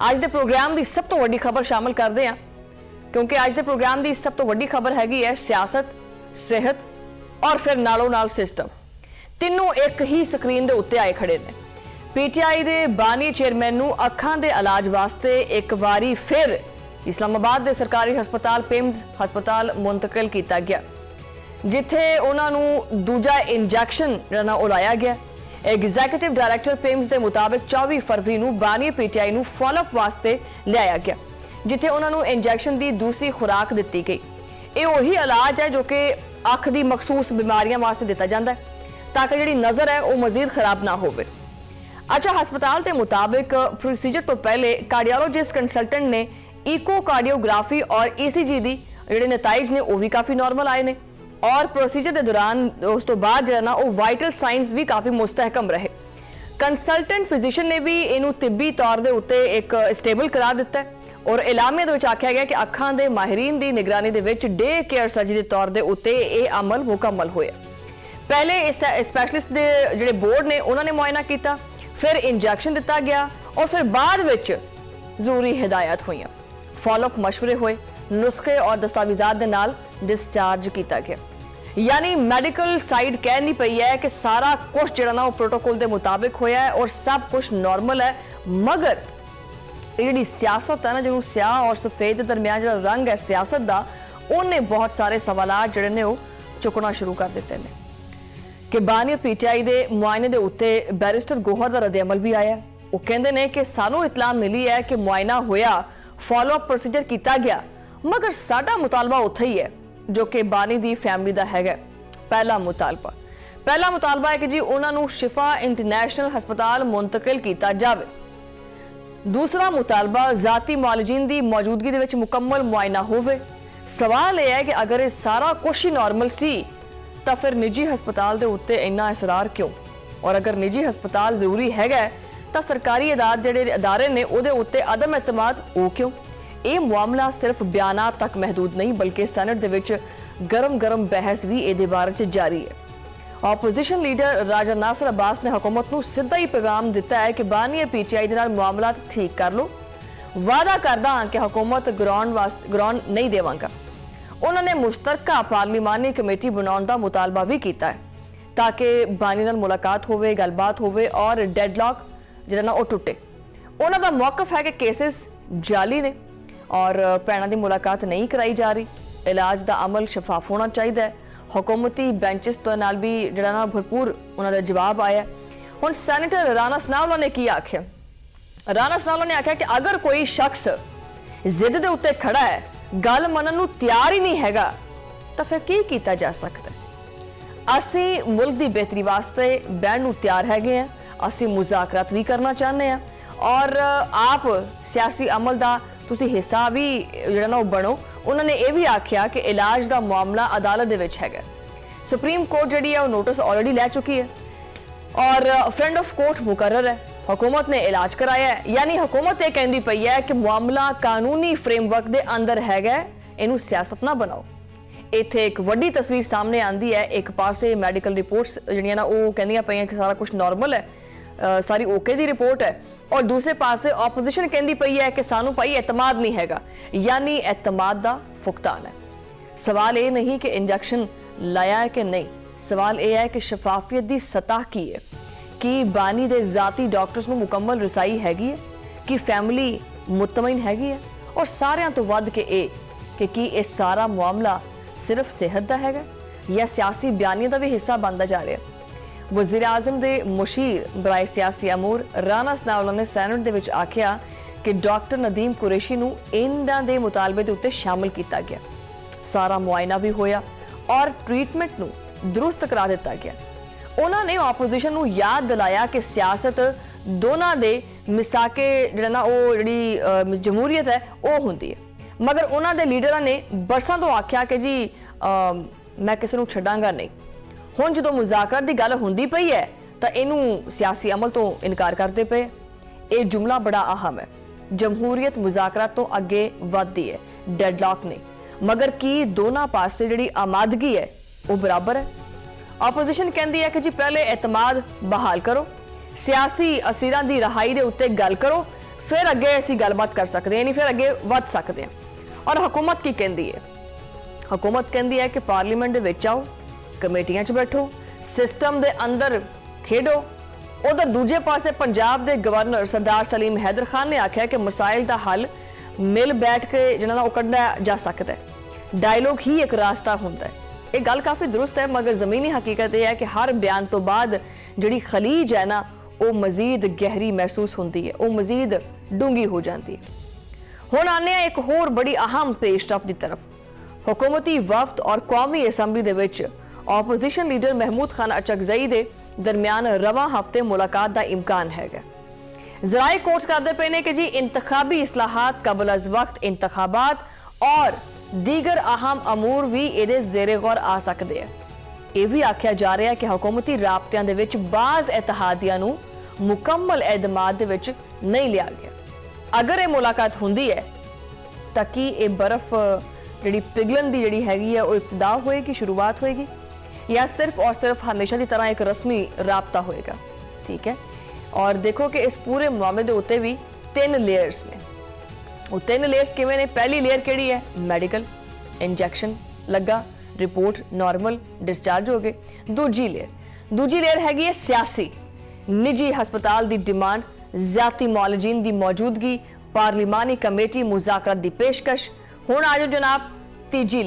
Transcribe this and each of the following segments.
ਅੱਜ ਦੇ ਪ੍ਰੋਗਰਾਮ ਦੀ ਸਭ ਤੋਂ ਵੱਡੀ ਖਬਰ ਸ਼ਾਮਲ ਕਰਦੇ ਹਾਂ, क्योंकि ਅੱਜ ਦੇ ਪ੍ਰੋਗਰਾਮ ਦੀ ਸਭ ਤੋਂ ਵੱਡੀ ਖਬਰ ਹੈਗੀ ਹੈ ਸਿਆਸਤ, ਸਿਹਤ और फिर नालों नाल सिस्टम। तीनों एक ही स्क्रीन के उत्ते आए खड़े ने। पीटीआई के बानी चेयरमैन नूं अखां दे इलाज वास्ते एक बारी फिर इस्लामाबाद के सरकारी हस्पताल पिम्स हस्पताल मुंतकिल किया गया, जिथे उन्हां नूं दूजा इंजैक्शन जिहड़ा ओह लाया गया। एग्जीक्यूटिव डायरैक्टर पिम्स के मुताबिक 24 फरवरी नूं बानी पीटीआई नूं फॉलोअप वास्ते लिया गया, जिथे उन्हां नूं इंजैक्शन की दूसरी खुराक दी गई। ये उही इलाज है जो कि अख की मखसूस बीमारियों वास्ते दिता जाता है, ताकि जिहड़ी नज़र है वो मजीद खराब ना हो। अच्छा, हस्पताल के मुताबिक प्रोसीजर तो पहले कार्डियोलॉजिस्ट कंसलटेंट ने इकोकार्डियोग्राफी और ECG की जिहड़े नताइज ने वो भी काफ़ी नॉर्मल आए ने, और प्रोसीजर के दौरान उस तो बाद जो है ना वो वाइटल साइंस भी काफ़ी मुस्तहकम रहे। कंसलटेंट फिजिशियन ने भी इनू तिब्बी तौर के उत्ते एक स्टेबल करार दिता है, और एलामे दे आख्या गया कि अखां दे माहिरीन की निगरानी दे विच डे केयर सर्जरी के तौर के उत्ते यह अमल मुकम्मल होया। पहले इस स्पैशलिस्ट के जिहड़े बोर्ड ने उन्होंने मुआयना किया, फिर इंजैक्शन दिता गया और फिर बाद विच जरूरी हिदायत हुई, फॉलोअप मशवरे हुए, नुस्खे और दस्तावेजात के नाल डिस्चार्ज किया गया। यानी मैडिकल साइड कह नहीं पई है कि सारा कुछ जिहड़ा ना प्रोटोकॉल के मुताबिक होया है और सब कुछ नॉर्मल है, मगर जी सियासत है ना, जिन्होंने स्याह और सफेद के दरमियान जो रंग है सियासत का, उन्हें बहुत सारे सवालात जिहड़े ने चुकना शुरू कर दिते हैं कि बानी पीटीआई के मुआयने के उत्ते बैरिस्टर गोहर का रद्द-ए-अमल भी आया। वो कहते हैं कि सानू इतला मिली है कि मुआयना होया, फॉलोअप प्रोसीजर किया गया, मगर साडा मुतालबा उत्थे ही है जो कि बानी की फैमिली का है। पहला मुतालबा है कि जी उन्होंने शिफा इंटरनेशनल हस्पताल मुंतकिल किया जाए। दूसरा मुतालबा जाती मुआलजीन की मौजूदगी दे विच मुकम्मल मुआयना होवे। सवाल यह है कि अगर ये सारा कुछ ही नॉर्मल सी तो फिर निजी हस्पताल के उत्ते इन्ना इसरार क्यों, और अगर निजी हस्पताल जरूरी है तो सरकारी अदारे ने उहदे उत्ते अदम एतमाद वो क्यों। ये मामला सिर्फ बयानात तक महदूद नहीं, बल्कि सैनट दे विच गरम बहस भी इहदे बारे च जारी है। ऑपोजिशन लीडर राजा नासिर अब्बास ने हुकूमत को सीधा ही पैगाम दिता है कि बानी पीटीआई के मामला ठीक कर लो, वादा करदा कि हुकूमत ग्राउंड नहीं देवांगा। उन्होंने मुश्तरका पार्लीमानी कमेटी बनाने का मुतालबा भी किया है, ताकि बानी नाल मुलाकात होवे, गलबात होवे और डेडलॉक जिहड़ा ना वो टुटे। उन्होंने मौकफ है कि केसेस जाली ने और भैणां दी मुलाकात नहीं कराई जा रही, इलाज का अमल शफाफ होना चाहिए। हुकूमती बेंचिस तो नाल भी जिहड़ा ना भरपूर उन्होंने जवाब आया। हुण सैनेटर राणा सनाउल्लाह ने की आख्या? राणा सनाउल्लाह ने आख्या कि अगर कोई शख्स जिद दे उत्ते खड़ा है, गल मनन नूं तैयार ही नहीं हैगा, तो फिर की कीता जा सकता है। असीं मुल्क की बेहतरी वास्ते बहन नूं तैयार हैगे आ, असीं मुज़ाकरात भी करना चाहते हैं, और आप सियासी अमल का तुसीं हिस्सा भी जिहड़ा ना बनो। उन्होंने यह भी आख्या कि इलाज का मामला अदालत दे विच हैगा। सुप्रीम कोर्ट जिहड़ी है नोटिस ऑलरेडी लै चुकी है और फ्रेंड ऑफ कोर्ट मुकर्रर है। हुकूमत ने इलाज कराया है, यानी हुकूमत ये कहती पई है कि मामला कानूनी फ्रेमवर्क के अंदर हैगा, इनू सियासत ना बनाओ। इत्थे एक वड्डी तस्वीर सामने आती है। एक पासे मैडिकल रिपोर्ट्स जिहड़ियां ना वो कहंदियां पईयां कि सारा कुछ नॉर्मल है, सारी ओके दी रिपोर्ट है, और दूसरे पासे ऑपोजिशन कहती पई है कि सानू भाई एतमाद नहीं हैगा, यानी एतमाद का फुकतान है। सवाल ये नहीं कि इंजैक्शन लाया है कि नहीं, सवाल यह है कि शफाफियत की सतह की है, कि बानी दे जाती डॉक्टर्स नूं मुकम्मल रसाई हैगी है, कि फैमिली मुतमईन हैगी है, और सारियां तो वध के कि की ये सारा मामला सिर्फ सेहत का हैगा या सियासी बयानियां का भी हिस्सा बनता जा रहा है। वज़ीर आज़म के मुशीर बराए सियासी अमूर राणा सनाउल्लाह ने सैनट दे विच आख्या कि डॉक्टर नदीम कुरैशी नूं इन्हां दे मुतालबे दे उत्ते शामिल किया गया, सारा मुआयना भी होया और ट्रीटमेंट नूं दुरुस्त करा दिता गया। उन्होंने ऑपोजिशन नूं याद दिलाया कि सियासत दोनों दे मिसाके जिहड़ा ना वो जिहड़ी जमहूरीयत है वो हुंदी है, मगर उन्होंने दे लीडरां ने बरसां तो आख्या कि जी मैं किसी नूं छड्डांगा नहीं। हुण जो मुज़ाकरात की गल होंदी पई है तो इनू सियासी अमल तो इनकार करते पे। ये जुमला बड़ा अहम है। जमहूरीयत मुज़ाकरात तो अगे वधदी है, डेडलॉक नहीं, मगर की दोनों पासे जिहड़ी आमादगी है वो बराबर है। ऑपोजिशन कहती है कि जी पहले एतमाद बहाल करो, सियासी असीरां की रिहाई के उत्ते गल करो, फिर अगे असीं गलबात कर सकते हैं, नहीं फिर अगे वध सकते हैं। और हुकूमत की कहती है, हुकूमत कहती है कि पार्लीमेंट दे विच आओ, कमेटियां च बैठो, सिस्टम दे अंदर खेडो। उधर दूजे पासे पंजाब के गवर्नर सरदार सलीम हैदर खान ने आख्या कि मसाइल का हल मिल बैठ के जिन्हां नाल कढ़िया जा सकता है, डायलॉग ही एक रास्ता होंदा है। ये गल काफ़ी दुरुस्त है, मगर ज़मीनी हकीकत यह है कि हर बयान तो बाद जिहड़ी खलीज है ना वो मजीद गहरी महसूस होती है, वो मजीद डूंगी हो जाती है। हुण आने एक होर बड़ी अहम पेशरफ की तरफ। हुकूमती वफ्द और कौमी असैम्बली दे विच ऑपोजिशन लीडर महमूद खान अचकजई दे दरमियान रवां हफ्ते मुलाकात का इम्कान है। जराए कोट करते पे ने कि जी इंतखाबी इस्लाहात कबल अज वक्त इंतखाबात और दीगर अहम अमूर भी ये जेरे गौर आ सकते हैं। यह भी आख्या जा रहा है कि हुकूमती राबतियां दे विच बाज़ इतिहादियां नूं मुकम्मल एतमाद दे विच नहीं लिया गया। अगर ये मुलाकात होंदी है तां कि ये बर्फ जिहड़ी पिघलन की जिहड़ी हैगी है वो इब्तिदा होएगी, शुरुआत होएगी, या सिर्फ और सिर्फ हमेशा की तरह एक रस्मी राबता होएगा। ठीक है, और देखो कि इस पूरे मामले के उत्ते भी 3 लेयर्स ने। वो 3 लेयर्स किवें ने? पहली लेयर किहड़ी है? मेडिकल, इंजैक्शन लगा, रिपोर्ट नॉर्मल, डिस्चार्ज हो गए। दूजी लेयर हैगी है सियासी, निजी हस्पताल की डिमांड, ज़ाती मौलजीन की मौजूदगी, पार्लिमानी कमेटी मुज़ाकरात की पेशकश। हुण आ जाओ जनाब तीजी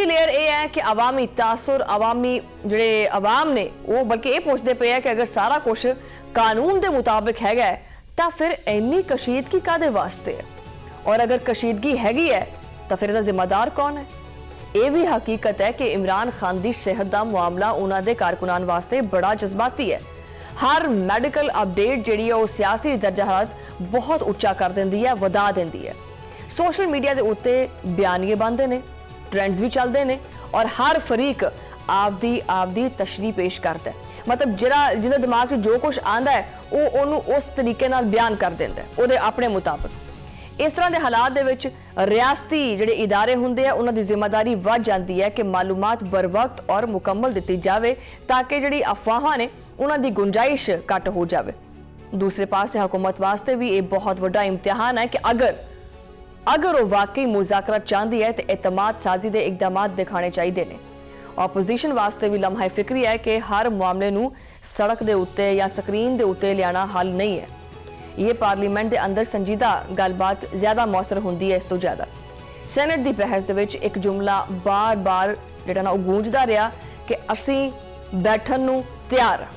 लेयर यह है कि अवामी तासुर, अवामी जिहड़े अवाम ने वो बल्कि ये पूछते पे है कि अगर सारा कुछ कानून के मुताबिक हैगा तो फिर इन्नी कशीदगी कादे वास्ते है, और अगर कशीदगी हैगी है तो फिर इसदा जिम्मेदार कौन है? यह भी हकीकत है कि इमरान खान की सेहत का मामला उन्होंने कारकुनान वास्ते बड़ा जज्बाती है। हर मैडिकल अपडेट जिहड़ी है वो सियासी दर्जा हरारत बहुत उच्चा कर देंदी है, वधा देंदी है। सोशल मीडिया के उत्ते बयानिए बनते हैं, ट्रेंड्स भी चलते हैं, और हर फरीक आपदी तशरीह पेश करता है। मतलब जिहदा दिमाग च जो कुछ आंदा है वो उन्होंने उस तरीके नाल बयान कर देंदा है, उहदे अपने मुताबिक। इस तरह के हालात दे विच रियासती जिहड़े इदारे हुंदे आ उन्हां दी जिम्मेदारी वध जाती है कि मालूमात बर वक्त और मुकम्मल दित्ती जाए ताकि जिहड़ी अफवाहां ने उन्हां दी गुंजाइश घट हो जाए। दूसरे पासे हुकूमत वास्ते भी ये बहुत बड़ा इम्तिहान है कि अगर वो वाकई मुज़ाकरात चाहती है तो एतमाद साजी के इकदाम दिखाने चाहिए ने। ऑपोजिशन वास्ते भी लम्हा फिक्री है कि हर मामले नूं सड़क के उत्ते या स्क्रीन के उत्ते लियाना हल नहीं है। ये पार्लीमेंट के अंदर संजीदा गलबात ज्यादा मौसर होंदी है। इस तो ज्यादा सैनेट की बहस दे विच एक जुमला बार बार जिहड़ा ना गूंजदा रहा कि असीं बैठन नूं तैयार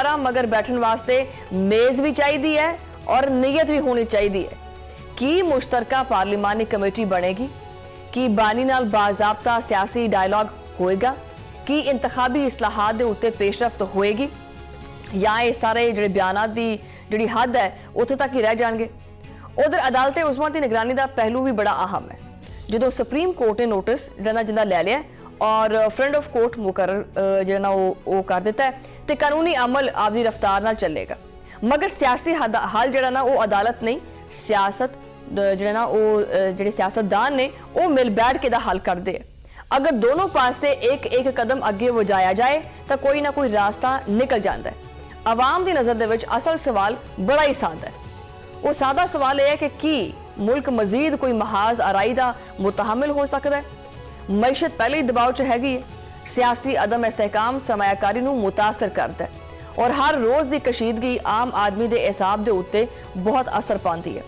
हाँ, मगर बैठन वास्ते मेज़ भी चाहिए है और नीयत भी होनी चाहिए है। की मुश्तरका पार्लिमानी कमेटी बनेगी? की बानी नाल बाज़ाब्ता सियासी डायलॉग होएगा? की इंतखाबी इस्लाहात दे उत्ते पेशरफ्त होएगी, या ये सारे जिहड़े बयानात दी जिहड़ी हद है उत्थे तक ही रह जाएंगे? उधर अदालत उज़मा की निगरानी का पहलू भी बड़ा अहम है। जो सुप्रीम कोर्ट ने नोटिस जिन्ना लै लिया और फ्रेंड ऑफ कोर्ट मुकर्रर जिहड़ा वो कर दिता है तो कानूनी अमल आपकी रफ्तार नाल चलेगा। मगर सियासी हल जिहड़ा ना वो अदालत नहीं, सियासत जिहड़े ना वो जिहड़े सियासतदान ने वो मिल बैठ के दा हल करते हैं। अगर दोनों पासे एक एक कदम अगे वजाया जाए तो कोई ना कोई रास्ता निकल जाता है। आवाम की नज़र दे विच असल सवाल बड़ा ही सादा है। वो सादा सवाल यह है कि मुल्क मजीद कोई महाज आराई का मुतहमिल हो सकता है? मैशत पहले ही दबाव च हैगी है, सियासी अदम इस्तेहकाम सरमायाकारी नूं मुतासर करता है, और हर रोज़ की कशीदगी आम आदमी के हिसाब के उत्ते बहुत असर पाती है।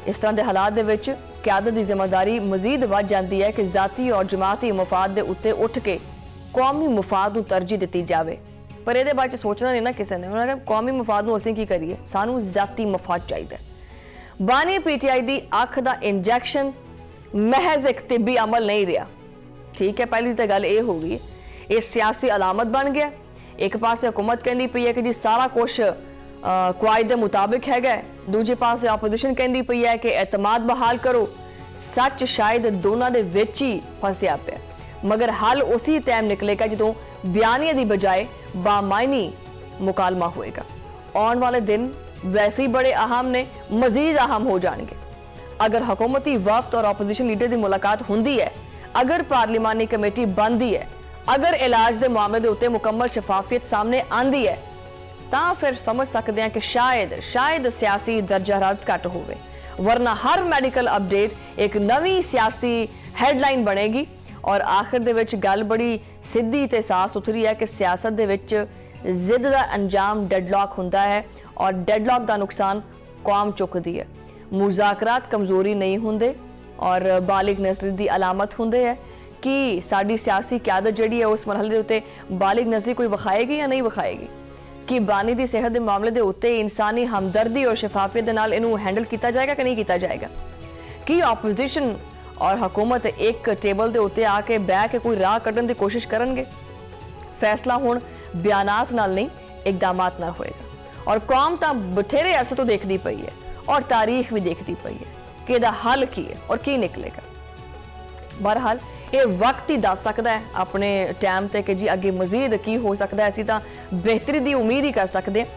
इस तरह के हालात दे विच क़यादत की जिम्मेदारी मजीद वध जाती है कि ज़ाती और जमाती मफाद के उत्ते उठ के कौमी मफाद नूं तरजीह दी जाए। पर ये बारे सोचना नहीं ना किसी ने, उन्होंने कहा कौमी मफाद नूं असीं की करिए, सानू ज़ाती मफाद चाहिए। बानी PTI की अख का इंजैक्शन महज एक तिब्बी अमल नहीं रहा। ठीक है, पहली तो गल ये हो गई, ये सियासी अलामत बन गया। एक पासे हुकूमत कहती पई है कि जी सारा कुछ कवायद के मुताबिक है, दूजे पासे ऑपोजिशन कहती पई है कि एतमाद बहाल करो। सच शायद दोनों के विच ही फंसिया पे, मगर हल उसी टाइम निकलेगा जो बयानिया की बजाय बामायनी मुकालमा होएगा। आने वाले दिन वैसे ही बड़े अहम ने, मजीद अहम हो जाएंगे। अगर हुकूमती वफ्द और ऑपोजिशन लीडर की मुलाकात होंदी है, अगर पार्लिमानी कमेटी बनती है, अगर इलाज के मामले के उत्ते मुकम्मल शफाफियत सामने आती है, ਤਾਂ ਫਿਰ ਸਮਝ ਸਕਦੇ ਹਾਂ ਕਿ ਸ਼ਾਇਦ ਸਿਆਸੀ ਦਰਜਾ ਹਰਾਰਤ ਘੱਟ ਹੋਵੇ, ਵਰਨਾ ਹਰ ਮੈਡੀਕਲ ਅਪਡੇਟ ਇੱਕ ਨਵੀਂ ਸਿਆਸੀ ਹੈਡਲਾਈਨ ਬਣੇਗੀ। ਔਰ ਆਖਿਰ ਦੇ ਵਿੱਚ ਗੱਲ ਬੜੀ ਸਿੱਧੀ ਤੇ ਸਾਫ਼ ਸੁਥਰੀ ਹੈ ਕਿ ਸਿਆਸਤ ਦੇ ਵਿੱਚ ਜ਼ਿੱਦ ਦਾ ਅੰਜਾਮ ਡੈਡਲੌਕ ਹੁੰਦਾ ਹੈ ਔਰ ਡੈਡਲੌਕ ਦਾ ਨੁਕਸਾਨ ਕੌਮ ਚੁੱਕਦੀ ਹੈ। ਮੁਜ਼ਾਕਰਾਤ ਕਮਜ਼ੋਰੀ ਨਹੀਂ ਹੁੰਦੇ ਔਰ ਬਾਲਿਗ ਨਜ਼ਰੀ ਦੀ ਅਲਾਮਤ ਹੁੰਦੇ ਹੈ ਕਿ ਸਾਡੀ ਸਿਆਸੀ ਕਿਆਦਤ ਜਿਹੜੀ ਹੈ ਉਸ ਮਰਹਲੇ ਦੇ ਉੱਤੇ ਬਾਲਿਗ ਨਜ਼ਰੀ ਕੋਈ ਵਿਖਾਏਗੀ ਜਾਂ ਨਹੀਂ ਵਿਖਾਏਗੀ, ਕਿ ਬਾਨੀ ਦੀ ਸਿਹਤ ਦੇ ਮਾਮਲੇ ਦੇ ਉੱਤੇ ਇਨਸਾਨੀ ਹਮਦਰਦੀ ਔਰ ਸ਼ਫਾਫੀਅਤ ਦੇ ਨਾਲ ਇਹਨੂੰ ਹੈਂਡਲ ਕੀਤਾ ਜਾਏਗਾ ਕਿ ਨਹੀਂ ਕੀਤਾ ਜਾਏਗਾ, ਕਿ ਆਪੋਜੀਸ਼ਨ ਔਰ ਹਕੂਮਤ ਇੱਕ ਟੇਬਲ ਦੇ ਉੱਤੇ ਆ ਕੇ ਬਹਿ ਕੇ ਕੋਈ ਰਾਹ ਕੱਢਣ ਦੀ ਕੋਸ਼ਿਸ਼ ਕਰਨਗੇ। ਫੈਸਲਾ ਹੁਣ ਬਿਆਨਾਤ ਨਾਲ ਨਹੀਂ ਇਕਦਾਮਾਤ ਨਾਲ ਹੋਏਗਾ ਔਰ ਕੌਮ ਤਾਂ ਬਥੇਰੇ ਅਰਸੇ ਤੋਂ ਦੇਖਦੀ ਪਈ ਹੈ ਔਰ ਤਾਰੀਖ ਵੀ ਦੇਖਦੀ ਪਈ ਹੈ ਕਿ ਇਹਦਾ ਹੱਲ ਕੀ ਹੈ ਔਰ ਕੀ ਨਿਕਲੇਗਾ। ਬਹਰਹਾਲ ਇਹ ਵਕਤ ਹੀ ਦੱਸ ਸਕਦਾ ਹੈ ਆਪਣੇ ਟਾਈਮ ਤੇ ਕਿ ਜੀ ਅੱਗੇ ਮਜ਼ੀਦ ਕੀ ਹੋ ਸਕਦਾ ਹੈ। ਅਸੀਂ ਤਾਂ ਬਿਹਤਰੀ ਦੀ ਉਮੀਦ ਹੀ ਕਰ ਸਕਦੇ ਹਾਂ।